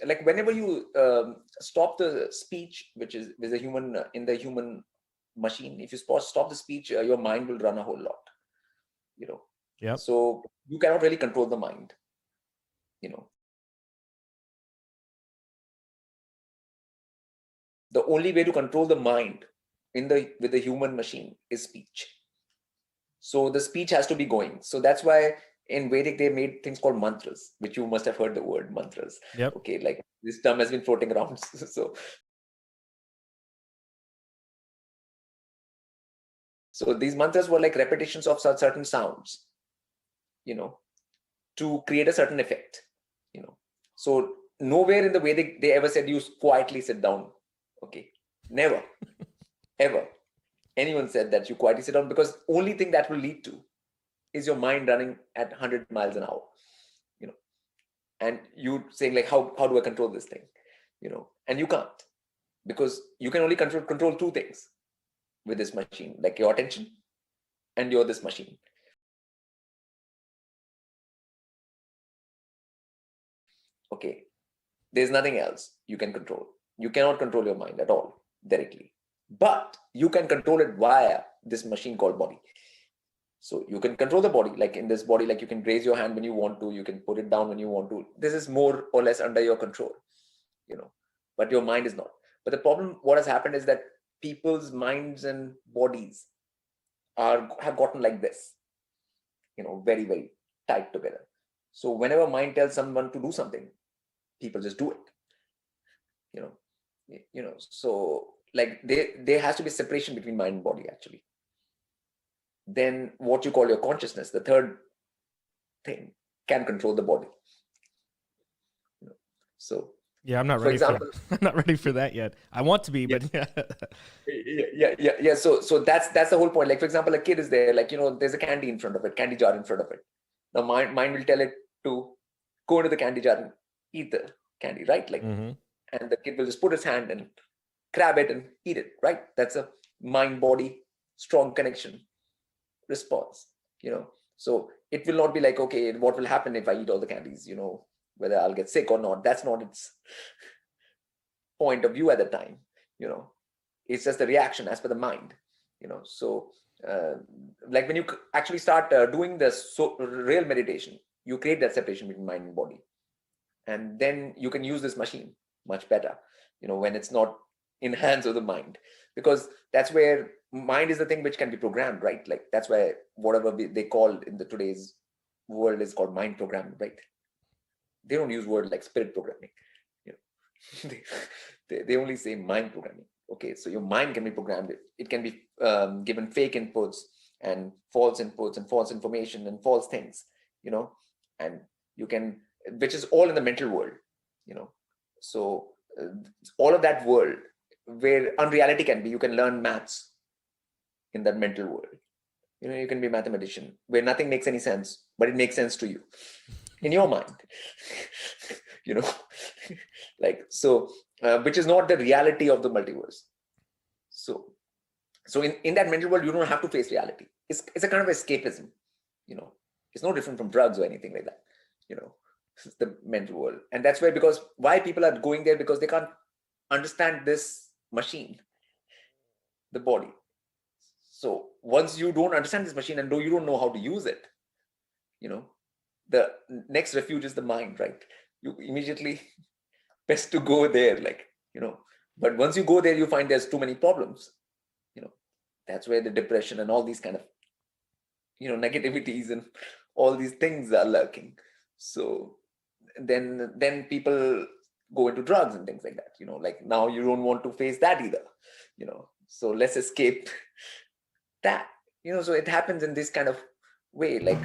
like whenever you stop the speech, which is with a human in the human machine, if you stop the speech, your mind will run a whole lot, you know. Yep. So you cannot really control the mind, you know. The only way to control the mind with the human machine is speech. So the speech has to be going. So that's why in Vedic they made things called mantras, which you must have heard the word mantras. Yep. Okay, like this term has been floating around. So these mantras were like repetitions of certain sounds, you know, to create a certain effect, you know. So nowhere in the Vedic they ever said you quietly sit down. Okay, never, ever anyone said that you quietly sit down, because only thing that will lead to is your mind running at 100 miles an hour, you know, and you saying like, how do I control this thing, you know, and you can't, because you can only control two things with this machine, like your attention and your this machine. Okay, there's nothing else you can control. You cannot control your mind at all directly, but you can control it via this machine called body. So you can control the body, like in this body, like you can raise your hand when you want to, you can put it down when you want to. This is more or less under your control, you know, but your mind is not. But the problem, what has happened is that people's minds and bodies have gotten like this, you know, very, very tight together. So whenever mind tells someone to do something, people just do it, you know. So like there has to be separation between mind and body actually. Then what you call your consciousness, the third thing, can control the body, you know. So yeah, I'm not ready for I'm not ready for that yet. I want to be, but yeah. Yeah. So that's the whole point. Like, for example, a kid is there, like, you know, there's a candy in front of it, candy jar in front of it. Now mind will tell it to go into the candy jar and eat the candy, right? Like, and the kid will just put his hand and grab it and eat it, right? That's a mind body strong connection response, you know. So it will not be like, okay, what will happen if I eat all the candies, you know, whether I'll get sick or not. That's not its point of view at the time, you know. It's just the reaction as per the mind, you know. So like when you actually start doing this real meditation, you create that separation between mind and body, and then you can use this machine much better, you know, when it's not in hands of the mind, because that's where mind is the thing which can be programmed, right? Like that's why whatever they call in the today's world is called mind programming, right? They don't use word like spirit programming, you know. they only say mind programming. Okay, so your mind can be programmed. It can be given fake inputs and false inputs and false information and false things, you know, and you can, which is all in the mental world, you know. So all of that world where unreality can be, you can learn maths in that mental world. You know, you can be a mathematician where nothing makes any sense, but it makes sense to you in your mind. You know, like, so which is not the reality of the multiverse. So in that mental world, you don't have to face reality. It's a kind of escapism, you know. It's no different from drugs or anything like that, you know. It's the mental world. And that's why, because why people are going there, because they can't understand this machine, the body. So once you don't understand this machine and you don't know how to use it, you know, the next refuge is the mind, right? You immediately best to go there, like, you know. But once you go there, you find there's too many problems, you know. That's where the depression and all these kind of, you know, negativities and all these things are lurking. So then people go into drugs and things like that, you know. Like now you don't want to face that either, you know. So let's escape that, you know. So it happens in this kind of way, like